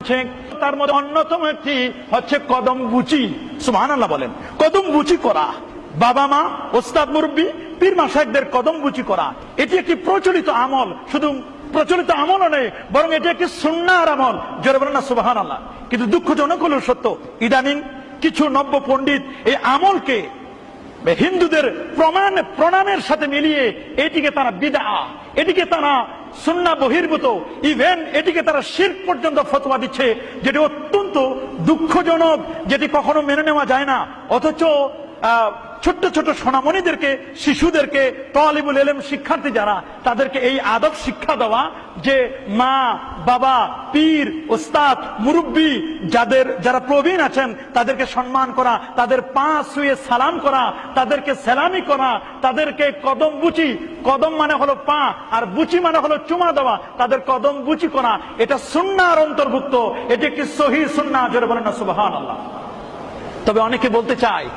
তার মধ্যে অন্যতম একটি হচ্ছে কদম বুচি। সুবহানাল্লাহ বলেন। কদম বুচি করা, বাবা মা, ওস্তাদ মুরব্বী, পীর মাশায়েখদের কদম বুচি করা, এটি একটি প্রচলিত আমল। শুধু প্রচলিত আমলও নেই, বরং এটি একটি সুন্নাহর আমল। জোরে বলেন না সুবহানাল্লাহ। কিন্তু দুঃখজনক হলো সত্য, ইদানিং কিছু নব্য পণ্ডিত এই আমলকে হিন্দুদের প্রণামের সাথে মিলিয়ে এটিকে তারা বিদআ, এটিকে তারা সুন্নাহ বহির্ভূত, ইভেন এটিকে তারা শিরক পর্যন্ত ফতোয়া দিচ্ছে, যেটি অত্যন্ত দুঃখজনক, যেটি কখনো মেনে নেওয়া যায় না। অথচ ছোট্ট ছোট সোনামণিদেরকে, শিশুদেরকে, তালিবুল ইলম শিক্ষার্থী যারা, তাদেরকে এই আদব শিক্ষা দেওয়া যে মা, বাবা, পীর, ওস্তাদ, মুরব্বী যারা প্রবীণ আছেন তাদেরকে সম্মান করা, তাদের পা ছুঁয়ে সালাম করা, তাদেরকে সালামি করা, তাদেরকে কদম বুচি, কদম মানে হলো পা আর বুচি মানে হলো চুমা দেওয়া, তাদের কদম বুচি করা, এটা সুন্নাহর অন্তর্ভুক্ত। এটি একটি সহিহ সুন্নাহ। জোরে বলেন না সুবহানাল্লাহ। তবে অনেকে বলতে চায়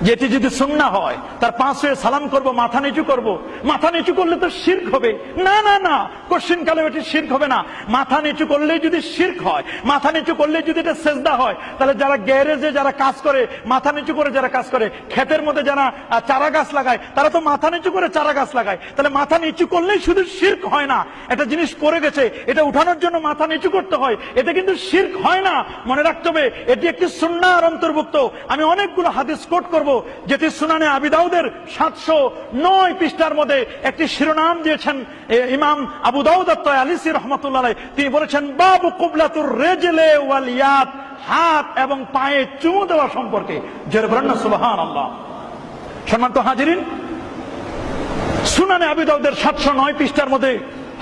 যে এটি যদি সুন্নাহ হয়, তার পা ছুঁয়ে সালাম করব, মাথা নিচু করব, মাথা নিচু করলে তো শিরক হবে। না না না, কোশ্চিন কালে এটি শিরক হবে না। মাথা নিচু করলে যদি শিরক হয়, মাথা নিচু করলে যদি এটা সেজদা হয়, তাহলে যারা গ্যারেজে যারা কাজ করে, মাথা নিচু করে যারা কাজ করে, ক্ষেতের মধ্যে যারা চারা গাছ লাগায়, তারা তো মাথা নিচু করে চারা গাছ লাগায়। তাহলে মাথা নিচু করলেই শুধু শিরক হয় না, একটা জিনিস পড়ে গেছে, এটা উঠানোর জন্য মাথা নিচু করতে হয়, এটা কিন্তু শিরক হয় না। মনে রাখতে হবে এটি একটি সুন্নাহর অন্তর্ভুক্ত। আমি অনেকগুলো হাদিস কোট করব, যেটি সুনানে আবি দাউদের 709 পৃষ্ঠার মধ্যে একটি শিরোনাম দিয়েছেন ইমাম আবু দাউদ আত-তায়ালিসি রাহমাতুল্লাহ আলাইহি। তিনি বলেছেন বাবু কুবলাতুর রিজলি ওয়াল ইয়াদ, হাত এবং পায়ে চুমু দেওয়া সম্পর্কে। জোরে বলেন না সুবহানাল্লাহ। সম্মানিত হাজিরিন, সুনানে আবি দাউদের 709 পৃষ্ঠার মধ্যে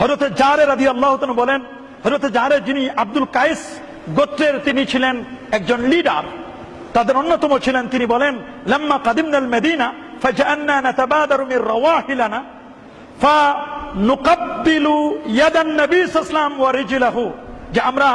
হযরত জারে রাদিয়াল্লাহু তাআলা বলেন, হযরত জারে যিনি আব্দুল কায়েস গোত্রের তিনি ছিলেন একজন লিডার, তাদের অন্যতম ছিলেন। তিনি বলেন লাম্মা কাদিমনাল মদিনা ফাজআলনা নাতাবাদারু মির রাওয়াহিলানা ফানুকাব্বিলু ইয়াদান নবী সাল্লাল্লাহু আলাইহি ওয়াসাল্লাম ওয়া রিজলাহু, যে আমরা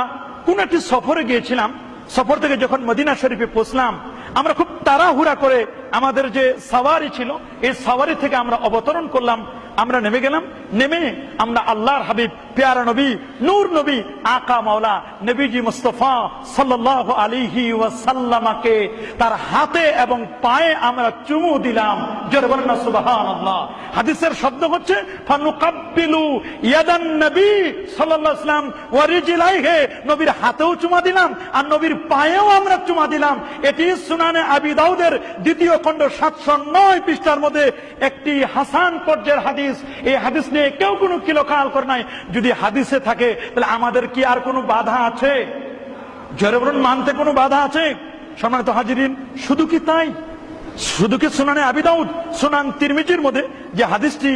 কোন একটি সফরে গিয়েছিলাম, সফর থেকে যখন মদিনা শরীফে পৌঁছলাম, আমরা খুব তাড়াহুড়া করে আমাদের যে সাওয়ারি ছিল, এই সাওয়ারি থেকে আমরা অবতরণ করলাম, আমরা নেমে গেলাম। নেমে আমরা আল্লাহর হাবিব, প্যারা নবী, নূর নবী, আকা মাওলা নবীজি মুস্তাফা সাল্লাল্লাহু আলাইহি ওয়াসাল্লামকে তার হাতে এবং পায়ে আমরা চুমু দিলাম। জোরে বলেন না সুবহানাল্লাহ। হাদিসের শব্দ হচ্ছে ফানুকাব্বিলু ইয়াদান নবী সাল্লাল্লাহু আলাইহি ওয়াসাল্লাম ওয়া রিজলাইহি, নবীর হাতেও চুমা দিলাম আর নবীর পায়েও আমরা চুমা দিলাম। এটি সুনানে আবি দাউদের দ্বিতীয় খণ্ড 709 পৃষ্ঠার মধ্যে একটি হাসান পর্যায়ের হাদিস। এই হাদিস নিয়ে কেউ কোনো কিলোকাল করে নাই। যদি হাদিসে থাকে তাহলে আমাদের কি আর কোনো বাধা আছে? জোরে বলুন, মানতে কোনো বাধা আছে? সম্মানিত হাজিরিন, শুধু কি তাই? শুধু কি সুনানে আবি দাউদ, সুনান তিরমিজির মধ্যে যে হাদিসটি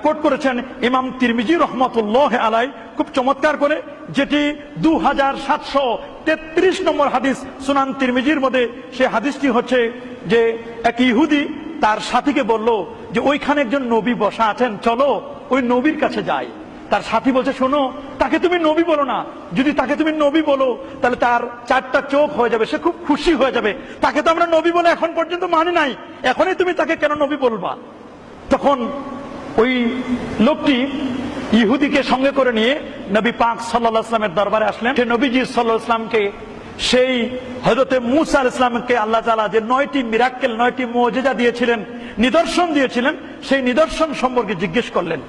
কোট করেছেন ইমাম তিরমিজি রহমাতুল্লাহ আলাইহি খুব চমৎকার করে, যেটি 2733 নম্বর হাদিস সুনান তিরমিজির মধ্যে, সেই হাদিসটি হচ্ছে যে এক ইহুদি তার সাথীকে বলল যে ওইখানে একজন নবী বসা আছেন, চলো ওই নবীর কাছে যাই। তার সাথী বলছে শোনো, তাকে তুমি নবী বলো না, যদি তাকে তুমি নবী বলো তাহলে তার 4টা চোখ হয়ে যাবে, সে খুব খুশি হয়ে যাবে। তাকে তো আমরা নবী বলে এখন পর্যন্ত মানি নাই, এখনই তুমি তাকে কেন নবী বলবা? তখন ওই লোকটি ইহুদিকে সঙ্গে করে নিয়ে নবী পাক সাল্লাল্লাহু আলাইহি ওয়াসাল্লামের দরবারে আসলেন। সে নবীজি সাল্লাল্লাহু আলাইহি ওয়াসাল্লামকে সেই হযরতে মূসা আলাইহিস সালামকে আল্লাহ তাআলা যে 9টি মিরাক্কেল, 9টি মুজিজা দিয়েছিলেন, নিদর্শন দিয়েছিলেন, সেই নিদর্শন সম্পর্কে জিজ্ঞেস করলেন।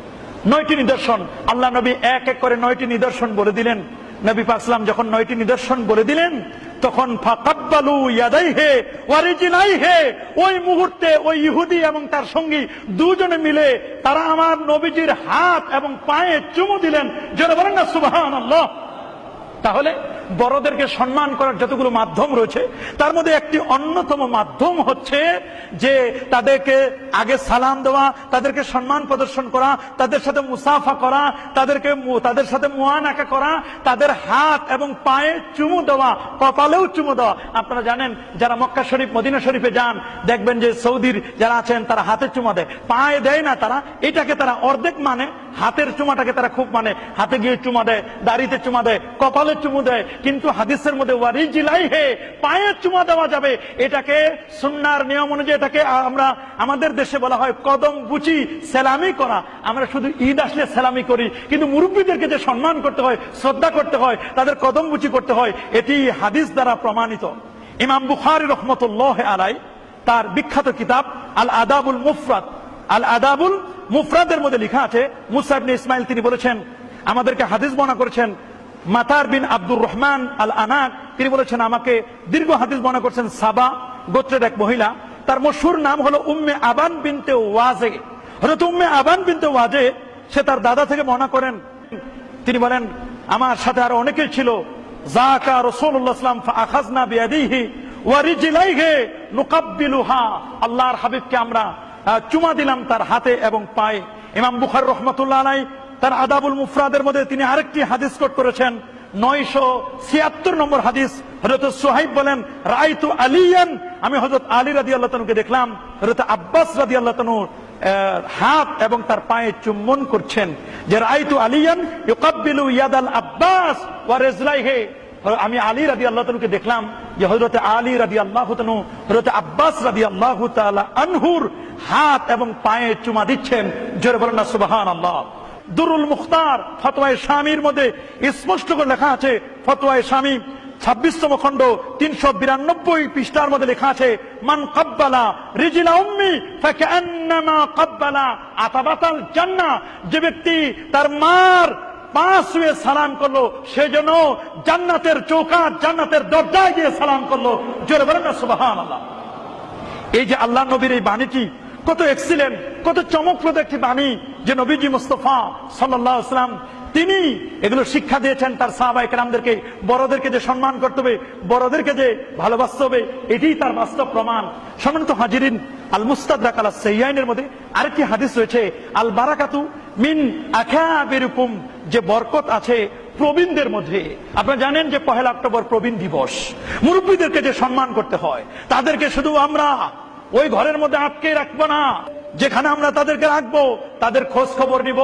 9টি নিদর্শন আল্লাহ নবী এক এক করে 9টি নিদর্শন বলে দিলেন। নবী পাক সাল্লাম যখন 9টি নিদর্শন বলে দিলেন, তখন ফাকাব্বালু ইয়াদাইহি ওয়া রিজলাইহি, ওই মুহূর্তে ওই ইহুদি এবং তার সঙ্গী দুজনে মিলে তারা আমার নবীজির হাত এবং পায়ে চুমু দিলেন। জোরে বলেন না সুবহানাল্লাহ। তাহলে বড়দেরকে সম্মান করার যতগুলো মাধ্যম রয়েছে, তার মধ্যে একটি অন্যতম মাধ্যম হচ্ছে যে তাদেরকে আগে সালাম দেওয়া, তাদেরকে সম্মান প্রদর্শন করা, তাদের সাথে মুসাফা করা, তাদের সাথে মুআনাকা করা, তাদের হাত এবং পায়ে চুমু দেওয়া, কপালেও চুমু দেওয়া। আপনারা জানেন, যারা মক্কা শরীফ, মদিনা শরীফে যান, দেখবেন যে সৌদির যারা আছেন তারা হাতে চুমা দেয়, পায়ে দেয় না। তারা এটাকে তারা অর্ধেক মানে, হাতের চুমাটাকে তারা খুব মানে, হাতে গিয়ে চুমা দেয়, দাড়িতে চুমা দেয়, কপালে চুমু দেয়, কিন্তু হাদিসের মধ্যে ওয়ারিজিলাইহে, পায়ে চুমা দেওয়া যাবে, এটাকে সুন্নাহর নিয়ম অনুযায়ী এটাকে আমরা আমাদের দেশে বলা হয় কদম বুচি, সেলামি করা। আমরা শুধু ঈদ আসলে সেলামি করি, কিন্তু মুরব্বীদেরকে যে সম্মান করতে হয়, শ্রদ্ধা করতে হয়, তাদের কদম বুচি করতে হয়, এটি হাদিস দ্বারা প্রমাণিত। ইমাম বুখারী রহমতুল্লাহ আলাই তার বিখ্যাত কিতাব আল আদাবুল মুফরাদ, আল আদাবুল মুফরাদের মধ্যে লেখা আছে, মুসা ইবনে ইসমাইল তিনি বলেছেন, আমাদেরকে হাদিস বর্ণনা করেছেন মাতার বিন আব্দুর রহমান আল আনাক, তিনি বলেছেন আমাকে দীর্ঘ হাদিস বর্ণনা করেছেন সাবা গোত্রের এক মহিলা, তার মশহুর নাম হলো উম্মে আবান বিনতে ওয়াজে। হযরত উম্মে আবান বিনতে ওয়াজে, সে তার দাদা থেকে বর্ণনা করেন, তিনি বলেন আমার সাথে আরো অনেকেই ছিল, যাকা রাসূলুল্লাহ সাল্লাল্লাহু আলাইহি ওয়াসাল্লাম ফাআখাযনা বিয়াদিহি ওয়া রিজলাইহি নুকাব্বিলুহা, আল্লাহর হাবিবকে আমরা চুমা দিলাম তার হাতে এবং পায়ে। ইমাম বুখারী রাহমাতুল্লাহ আলাইহি তার আদাবুল মুফরাদের মধ্যে তিনি আরেকটি হাদিস কোট করেছেন, 976 নম্বর হাদিস। হযরত সুহাইব বলেন রাআইতু আলিয়ান, আমি হযরত আলী রাদিয়াল্লাহু তাআলাকে দেখলাম হযরত আব্বাস রাদিয়াল্লাহু তাআলার হাত এবং তার পায়ে চুম্বন করছেন, যে রাআইতু আলিয়ান ইউকাব্বিলু ইয়াদাল আব্বাস ওয়া রিজলাইহি, আমি আলী রাদিয়াল্লাহু তাআলাকে দেখলাম যে হযরত আলী রাদিয়াল্লাহু তাআলা হযরত আব্বাস রাদিয়াল্লাহু তাআলা আনহুর হাত এবং পায়ে চুমা দিচ্ছেন। জোরে বলেন না সুবহানাল্লাহ। দুরুল মুখতার ফতোয়ায়ে শামীর মধ্যে স্পষ্ট করে লেখা আছে, ফতোয়ায়ে শামী 26তম খণ্ড 392 পৃষ্ঠার মধ্যে লেখা আছে, মান কাব্বালা রিজলা উম্মি ফাকান্নামা কাব্বালা আতাবাতাল জান্নাহ, যে ব্যক্তি তার মার পা ছুঁয়ে সালাম করলো, সেজন্য জান্নাতের চৌকাঠ, জান্নাতের দরজায় গিয়ে সালাম করলো। জোরে বলেন না সুবহানাল্লাহ। এই যে আল্লাহ নবীর এই বাণীটি কত এক্সিলেন্ট, কত চমকপ্রদ একটি বাণী, যে নবীজি মুস্তাফা সাল্লাল্লাহু আলাইহি ওয়াসাল্লাম তিনি এগুলো শিক্ষা দিয়েছেন তার সাহাবায়ে কেরামদেরকে। বড়দেরকে যে সম্মান করতে হবে, বড়দেরকে যে ভালোবাসতে হবে, এটাই তার বাস্তব প্রমাণ। সম্মানিত হাজিরিন, আল মুস্তাদরাক আলা সাইয়াইনের মধ্যে আরেকটি হাদিস রয়েছে, আল বারাকাতু মিন আকাবিরকুম, যে বরকত আছে প্রবীণদের মধ্যে। আপনারা জানেন যে 1 অক্টোবর প্রবীণ দিবস, মুরব্বীদেরকে যে সম্মান করতে হয়, তাদেরকে শুধু আমরা ওই ঘরের মধ্যে আটকে রাখবো না, যেখানে আমরা তাদেরকে রাখবো, তাদের খোঁজ খবর নিব,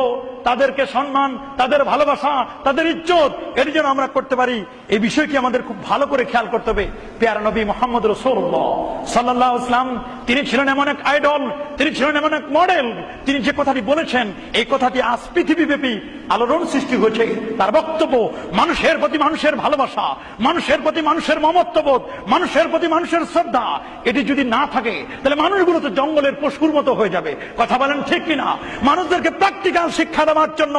তাদেরকে সম্মান, তাদের ভালোবাসা, তাদের ইজ্জত, এর জন্য আমরা করতে পারি। এই বিষয়টি আমাদের খুব ভালো করে খেয়াল করতে হবে। প্যারা নবী মুহাম্মদ রাসূলুল্লাহ সাল্লাল্লাহু আলাইহি ওয়াসাল্লাম, তিনি ছিলেন এমন এক আইডল, তিনি ছিলেন এমন এক মডেল, তিনি যে কথাটি বলেছেন, এই কথাটি আজ পৃথিবীব্যাপী আলোড়ন সৃষ্টি হয়েছে। তার বক্তব্য মানুষের প্রতি মানুষের ভালোবাসা, মানুষের প্রতি মানুষের মমত্ববোধ, মানুষের প্রতি মানুষের শ্রদ্ধা, এটি যদি না থাকে তাহলে মানুষগুলো তো জঙ্গলের পশুর মতো হয়ে যাবে। কথা বলেন ঠিক কিনা? মানুষদেরকে প্র্যাকটিক্যাল শিক্ষা দেওয়ার জন্য,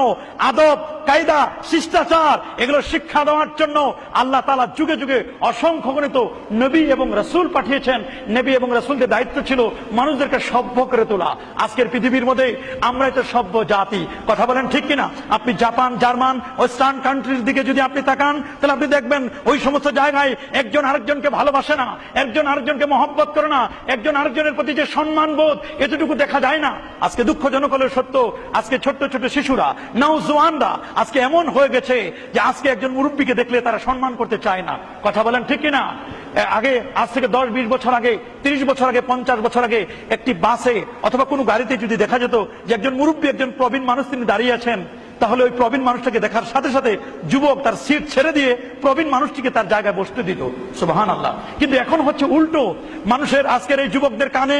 আদব কায়দা শিষ্টাচার এগুলো শিক্ষা দেওয়ার জন্য আল্লাহ তাআলা যুগে যুগে অসংখ্য গণিত নবী এবং রাসূল পাঠিয়েছেন। নবী এবং রাসূলদের দায়িত্ব ছিল মানুষদেরকে সভ্য করে তোলা। আজকের পৃথিবীর মধ্যে আমরাই তো সভ্য জাতি। কথা বলেন ঠিক কিনা? আপনি জাপান, জার্মান, ওয়েস্টার্ন কান্ট্রির দিকে যদি আপনি তাকান, তাহলে আপনি দেখবেন ওই সমস্ত জায়গায় একজন আরেকজনকে ভালোবাসে না, একজন আরেকজনকে মহব্বত করে না, একজন আরেকজনের প্রতি যে সম্মান বোধ, এতটুকু দেখা যায় না। আজকে দুঃখজনক হলেও সত্য, আজকে ছোট্ট ছোট শিশুরা, নওজওয়ানরা আজকে এমন হয়ে গেছে যে আজকে একজন মুরব্বীকে দেখলে তারা সম্মান করতে চায় না। কথা বলেন ঠিক কিনা? আগে, আজ থেকে 10-20 বছর আগে, 30 বছর আগে, 50 বছর আগে একটি বাসে অথবা কোনো গাড়িতে যদি দেখা যেত যে একজন মুরব্বী, একজন প্রবীণ মানুষ তিনি দাঁড়িয়ে আছেন, তাহলে ওই প্রবীণ মানুষটাকে দেখার সাথে সাথে যুবক তার সিট ছেড়ে দিয়ে প্রবীণ মানুষটিকে তার জায়গায় বসতে দিত। সুবহানাল্লাহ। কিন্তু এখন হচ্ছে উল্টো। মানুষের আজকের এই যুবকদের কানে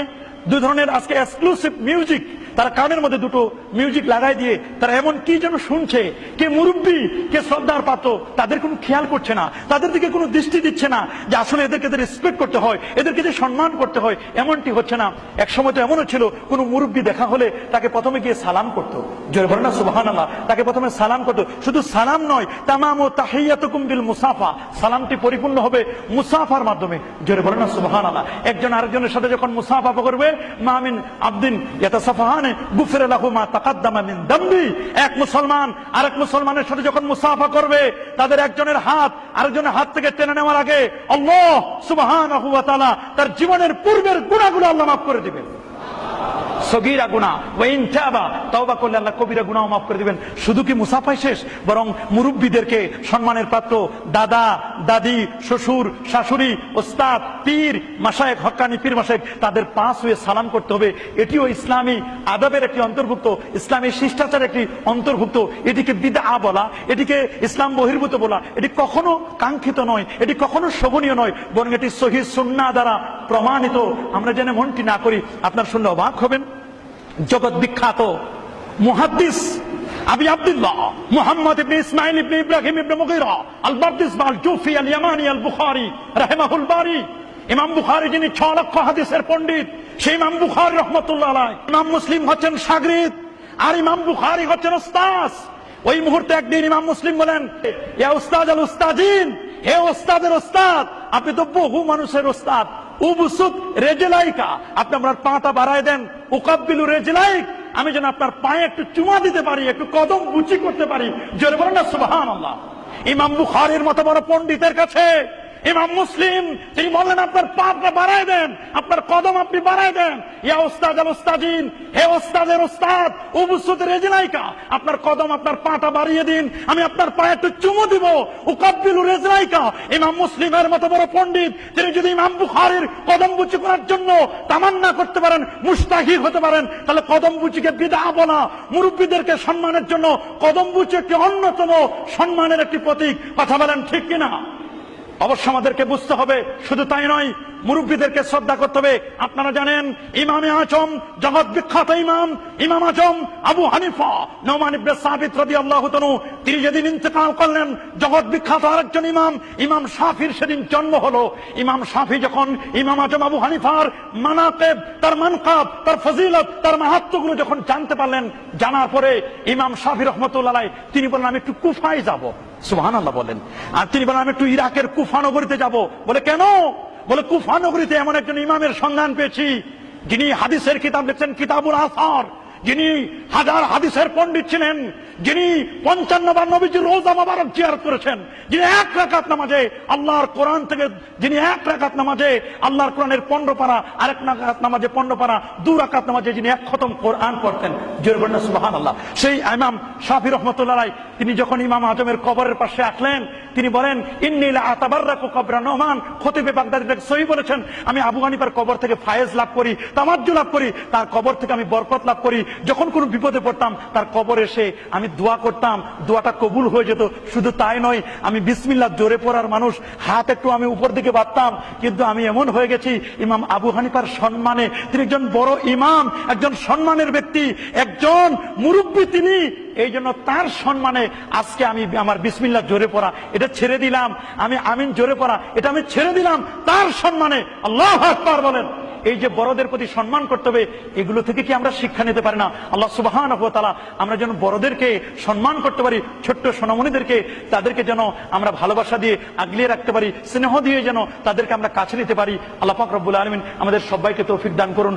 দুই ধরনের আজকে এক্সক্লুসিভ মিউজিক, তারা কানের মধ্যে দুটো মিউজিক লাগাই দিয়ে তারা এমন কি যেন শুনছে, কে মুরব্বী কে শ্রদ্ধার পাত্র তাদের কোনো খেয়াল করছে না, তাদের দিকে কোনো দৃষ্টি দিচ্ছে না যে আসলে এদেরকে রেসপেক্ট করতে হয়, এদেরকে যে সম্মান করতে হয়, এমনটি হচ্ছে না। এক সময় তো এমনও ছিল, কোনো মুরব্বী দেখা হলে তাকে প্রথমে গিয়ে সালাম করতো। জোরে বলেন না সুবহানাল্লাহ। তাকে প্রথমে সালাম করতো। শুধু সালাম নয়, তামামু তাহিয়াতুকুম বিল মুসাফা, সালামটি পরিপূর্ণ হবে মুসাফার মাধ্যমে। জোরে বলেন না সুবহানাল্লাহ। একজন আরেকজনের সাথে যখন মুসাফা করবে, মামিন আবদিন ইয়াতাসাফাহানে গুফিরা লাহু মা তাকাদ্দামা মিন দামবি, এক মুসলমান আরেক মুসলমানের সাথে যখন মুসাফা করবে, তাদের একজনের হাত আরেকজনের হাত থেকে টেনে নেওয়ার আগে আল্লাহ সুবহানাহু ওয়া তাআলা তার জীবনের পূর্বের গুনাহগুলো আল্লাহ মাফ করে দিবেন। সগীরা গুনাহ, ওয়া ইন তাবা, তওবা করলে আল্লাহ কবিরা গুনাহ মাফ করে দিবেন। শুধু কি মুসাফাই শেষ, বরং মুরব্বীদেরকে সম্মানের পাত্র দাদা, দাদি, শ্বশুর, শাশুড়ি, ওস্তাদ, পীর, মাশায়েখ, হক্কানি পীর মাশায়েখ, তাদের পা ছুঁয়ে সালাম করতে হবে। এটিও ইসলামী আদবের একটি অন্তর্ভুক্ত, ইসলামী শিষ্টাচারের একটি অন্তর্ভুক্ত। এটিকে বিদআ বলা, এটিকে ইসলাম বহির্ভূত বলা, এটি কখনো কাঙ্ক্ষিত নয়, এটি কখনো শোভনীয় নয়, বরং এটি সহিহ সুন্নাহ দ্বারা প্রমাণিত। আমরা যেন মনটি না করি। আপনার শুনলে অবাক হবেন, জগৎ বিখ্যাত মুহাদ্দিস আবি আব্দুল্লাহ মুহাম্মদ ইবনে ইসমাইল ইবনে ইব্রাহিম ইবনে মুগীরা আল বারদিস আল জুফি আল ইয়ামানি আল বুখারী রাহিমাহুল বারী, ইমাম বুখারী যিনি 6 লক্ষ হাদিসের পণ্ডিত, সেই ইমাম বুখারী রাহমাতুল্লাহ আলাইহি। ইমাম মুসলিম হচ্ছেন শাগরিদ আর ইমাম বুখারী হচ্ছেন ওস্তাদ। ওই মুহূর্তে একদিন ইমাম মুসলিম বলেন, ইয়া উস্তাদ আল উস্তাদিন, হে ওস্তাদের ওস্তাদ, আপনি তো বহু মানুষের ওস্তাদ, উবসুত রেজলাইকা, আপনি আপনার পাটা বাড়ায় দেন, উকাব্বিলু রেজলাইক, আমি যেন আপনার পায়ে একটু চুমা দিতে পারি, একটু কদম বুচি করতে পারি। জোরে বলেন না সুবহানাল্লাহ। ইমাম বুখারীর মতো বড় পণ্ডিতের কাছে ইমাম মুসলিম তিনি বললেন, আপনার পাটা বাড়ায় দেন, আপনার কদম আপনি বাড়ায় দেন। ইয়া উস্তাদ আল উস্তাদিন, হে ওস্তাদের ওস্তাদ, উবসুত রেজলাইকা, আপনার কদম, আপনার পাটা বাড়িয়ে দিন, আমি আপনার পায়ে একটু চুমু দিব। উকাব্বিলু রেজলাইকা, ইমাম মুসলিমের মতো বড় পণ্ডিত তিনি যদি ইমাম বুখারীর কদম বুচি করার জন্য তামান্না করতে পারেন, মুস্তাহি হতে পারেন, তাহলে কদম বুচিকে বিদআ বলা, মুরব্বীদেরকে সম্মানের জন্য কদম বুচি একটি অন্যতম সম্মানের একটি প্রতীক। কথা বলেন ঠিক কিনা? অবশ্য আমাদেরকে বুঝতে হবে, শুধু তাই নয়, মুরব্বীদেরকে শ্রদ্ধা করতে হবে। আপনারা জানেন ইমামে আজম, জগৎ বিখ্যাত ইমাম, ইমাম আজম আবু হানিফা নোমান ইবনে সাবিত রাদিয়াল্লাহু তাআলা, তিনি যেদিন ইন্তেকাল করলেন, জগৎ বিখ্যাত আরেকজন ইমাম, ইমাম শাফির সেদিন জন্ম হলো। ইমাম শাফি যখন ইমাম আজম আবু হানিফার মানাকিব, তার মানকাব, তার ফজিলত, তার মাহাত্ম্যগুলো যখন জানতে পারলেন, জানার পরে ইমাম শাফি রাহমাতুল্লাহ আলাইহি তিনি বললেন, আমি একটু কুফায় যাব। সুবহানাল্লাহ বলেন। আর তিনি বলেন, আমি একটু ইরাকের কুফা নগরীতে যাব। বলে কেন? বলে কুফা নগরীতে এমন একজন ইমামের সন্ধান পেয়েছি, যিনি হাদিসের কিতাব লিখছেন, কিতাবুল আসার, যিনি হাজার হাদিসের পণ্ডিত ছিলেন, যিনি 55 বার নবীজির রওজা মোবারক জিয়ারত করেছেন, যিনি 1 রাকাত নামাজে আল্লাহর কোরআন থেকে, যিনি 1 রাকাত নামাজে আল্লাহর কোরআনের 15 পারা, আরেক রাকাত নামাজে 15 পারা, 2 রাকাত নামাজে যিনি 1 খতম কোরআন পড়তেন। জোরে বলেন সুবহানাল্লাহ। সেই ইমাম শাফি রাহমাতুল্লাহ আলাইহি তিনি যখন ইমাম আজমের কবরের পাশে আসলেন, তিনি বলেন, ইন্নী লা আতাবাররাকু কবরা নোমান, খতিবে বাগদাদী থেকে সহি বলেছেন, আমি আবু হানিফার কবর থেকে ফায়েজ লাভ করি, তামাজ্জু লাভ করি, তার কবর থেকে আমি বরকত লাভ করি। যখন কোনো বিপদে পড়তাম তার কবর এসে আমি দোয়া করতাম, দোয়াটা কবুল হয়ে যেত। শুধু তাই নয়, আমি বিসমিল্লাহ জোরে পড়ার মানুষ, হাত একটু আমি উপর দিকে বাড়তাম, কিন্তু আমি এমন হয়ে গেছি ইমাম আবু হানিফার সম্মানে, তিনি একজন বড় ইমাম, একজন সম্মানের ব্যক্তি, একজন মুরব্বী তিনি, এই জন্য তার সম্মানে আজকে আমি আমার বিসমিল্লাহ জোরে পড়া এটা ছেড়ে দিলাম, আমি আমিন জোরে পড়া এটা আমি ছেড়ে দিলাম তার সম্মানে। আল্লাহু আকবার বলেন। এই যে বড়দের প্রতি সম্মান করতে হবে, এগুলো থেকে কি আমরা শিক্ষা নিতে পারি না? আল্লাহ সুবহানাহু ওয়া তাআলা আমরা যেন বড়দেরকে সম্মান করতে পারি, ছোট্ট সোনামণিদেরকে তাদেরকে যেন আমরা ভালোবাসা দিয়ে আগলিয়ে রাখতে পারি, স্নেহ দিয়ে যেন তাদেরকে আমরা কাছে নিতে পারি। আল্লাহ পাক রব্বুল আলামিন আমাদের সবাইকে তৌফিক দান করুন।